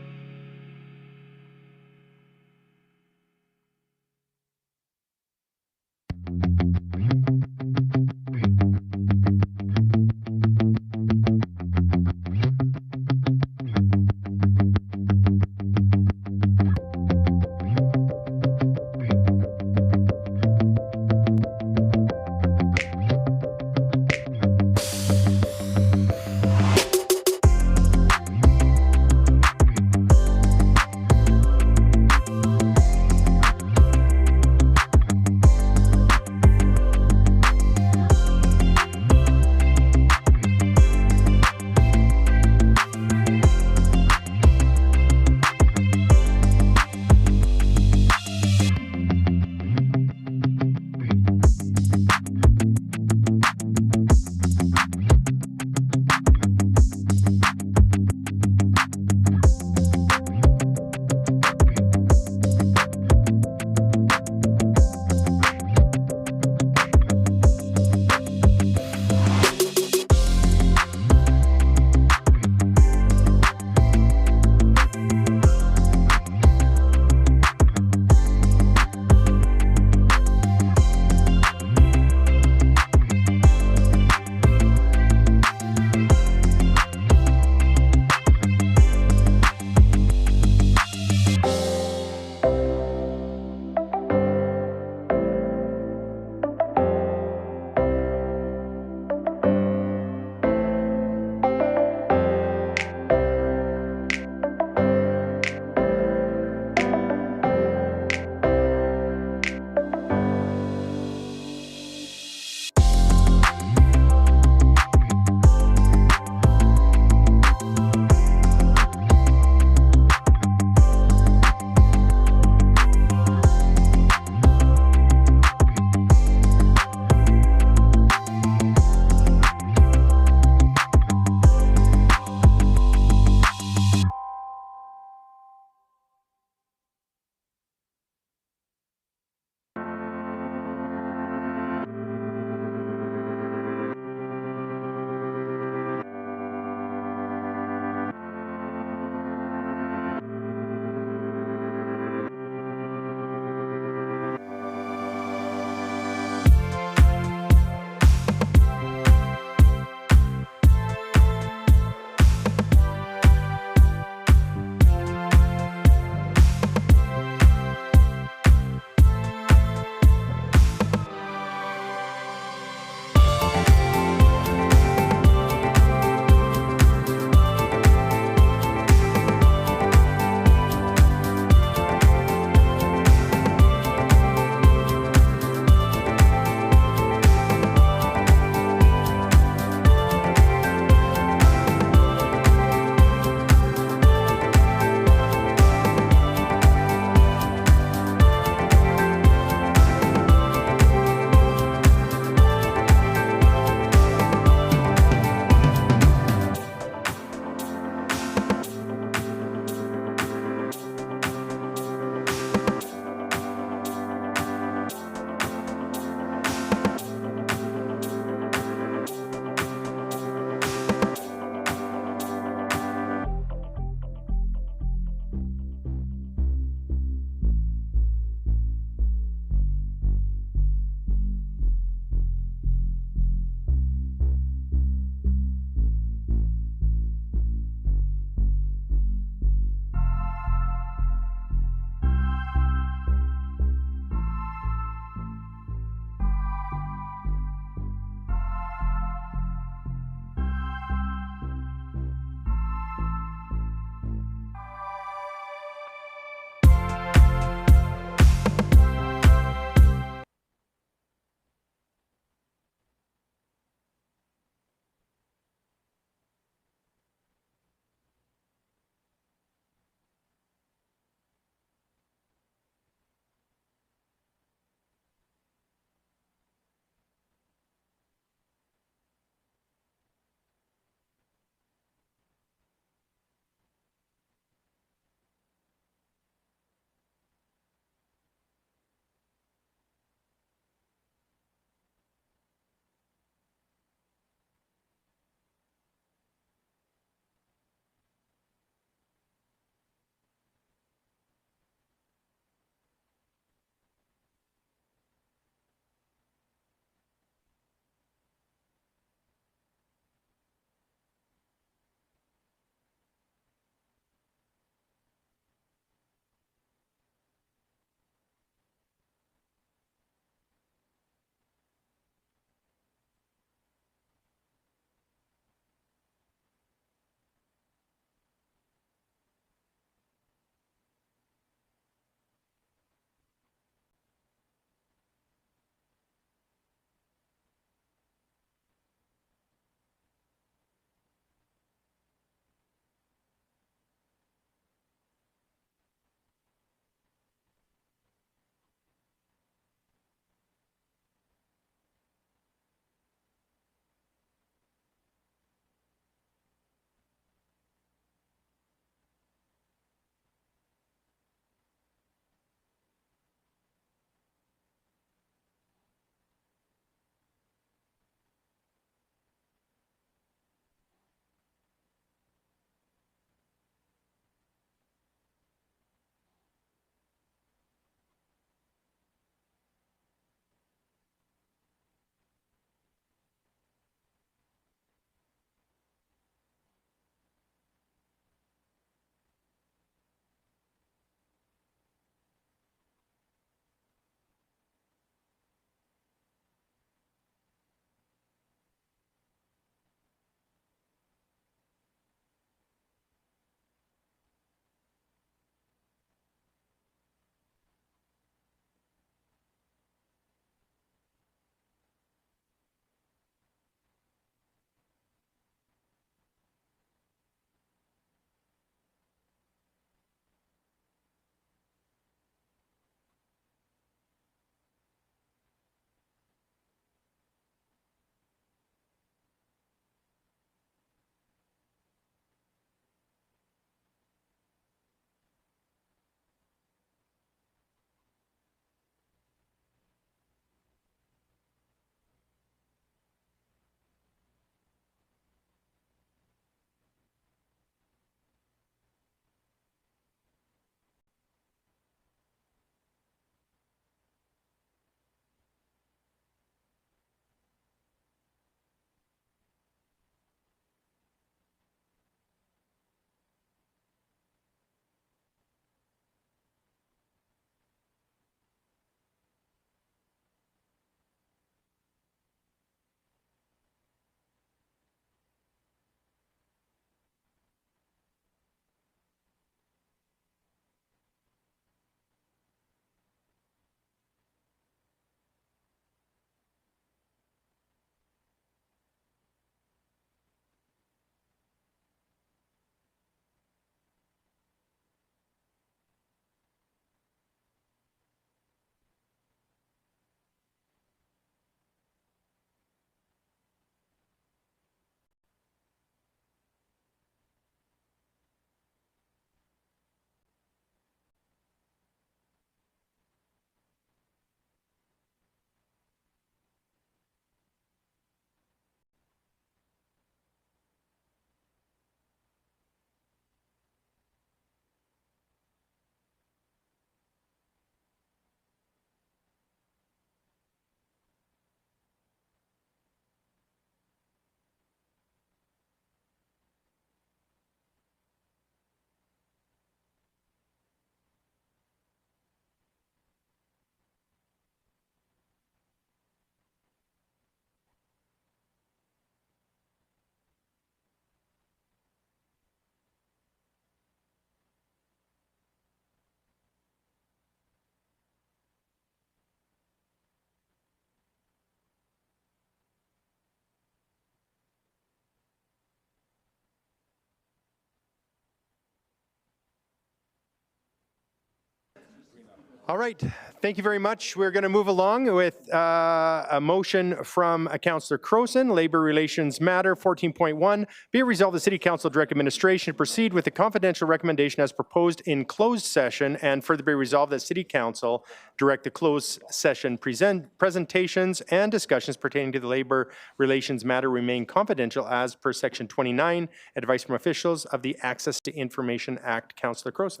All right, thank you very much. We're going to move along with a motion from Councillor Croson, Labor Relations Matter 14.1. Be it resolved, the City Council direct administration to proceed with the confidential recommendation as proposed in closed session, and further be resolved that City Council direct the closed session presentations and discussions pertaining to the Labor Relations Matter remain confidential as per Section 29, advice from officials of the Access to Information Act. Councillor Croson.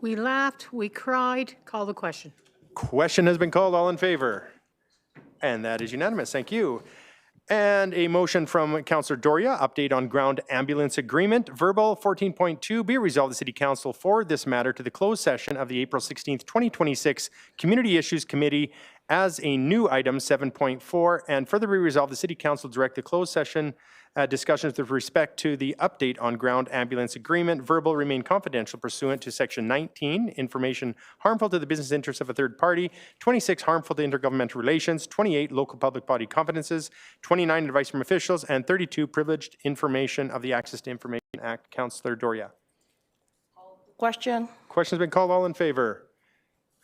We laughed, we cried. Call the question. Question has been called. All in favor? And that is unanimous. Thank you. And a motion from Councillor Doria, update on ground ambulance agreement. Verbal 14.2, be resolved the City Council forward this matter to the closed session of the April 16th, 2026 Community Issues Committee as a new item 7.4, and further be resolved the City Council direct the closed session discussions with respect to the update on ground ambulance agreement. Verbal remain confidential pursuant to Section 19, information harmful to the business interests of a third party, 26, harmful to intergovernmental relations, 28, local public body confidences, 29, advice from officials, and 32, privileged information of the Access to Information Act. Councillor Doria. Question? Question's been called. All in favor?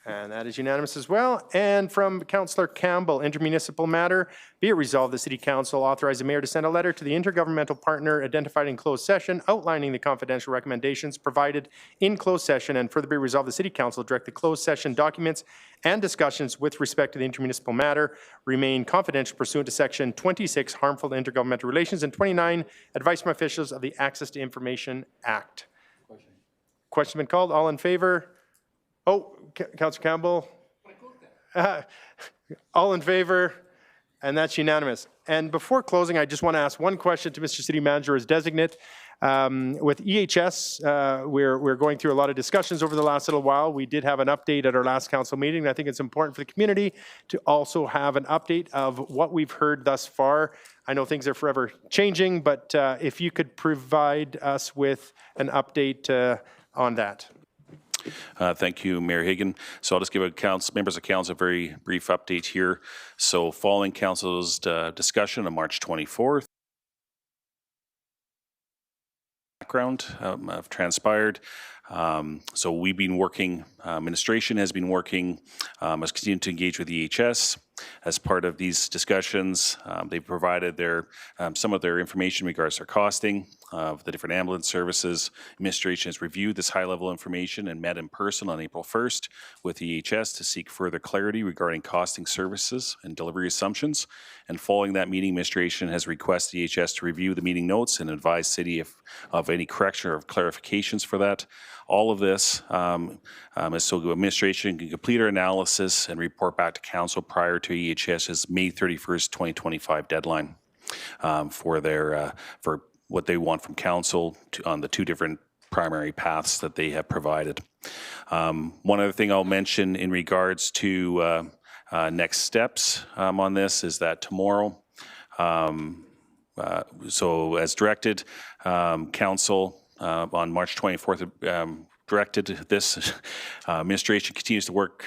And that is unanimous as well. And from Councillor Campbell, intermunicipal matter, be it resolved the City Council authorize the Mayor to send a letter to the intergovernmental partner identified in closed session outlining the confidential recommendations provided in closed session, and further be resolved the City Council direct the closed session documents and discussions with respect to the intermunicipal matter remain confidential pursuant to Section 26, harmful to intergovernmental relations, and 29, advice from officials of the Access to Information Act. Question been called. All in favor? Oh, Councillor Campbell. All in favor? And that's unanimous. And before closing, I just want to ask one question to Mr. City Manager as designate. With EHS, we're going through a lot of discussions over the last little while. We did have an update at our last council meeting. I think it's important for the community to also have an update of what we've heard thus far. I know things are forever changing, but if you could provide us with an update on that. Thank you, Mayor Higgin. So I'll just give members of council a very brief update here. So following council's discussion on March 24th, background have transpired. So we've been working, administration has been working, has continued to engage with EHS. As part of these discussions, they've provided some of their information in regards to their costing of the different ambulance services. Administration has reviewed this high-level information and met in person on April 1st with EHS to seek further clarity regarding costing services and delivery assumptions. And following that meeting, administration has requested EHS to review the meeting notes and advise City of any correction or clarifications for that. All of this is so administration can complete our analysis and report back to council prior to EHS's May 31st, 2025 deadline for what they want from council on the two different primary paths that they have provided. One other thing I'll mention in regards to next steps on this is that tomorrow, so as directed, council on March 24th directed this. Administration continues to work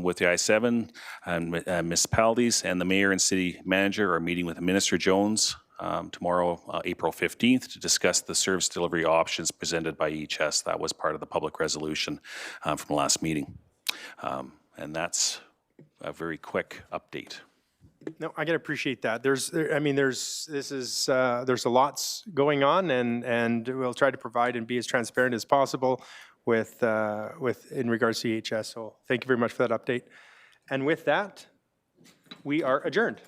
with the I-7 and municipalities, and the mayor and city manager are meeting with Minister Jones tomorrow, April 15th, to discuss the service delivery options presented by EHS. That was part of the public resolution from the last meeting. And that's a very quick update. No, I can appreciate that. There's a lots going on, and we'll try to provide and be as transparent as possible with in regards to EHS. So thank you very much for that update. And with that, we are adjourned.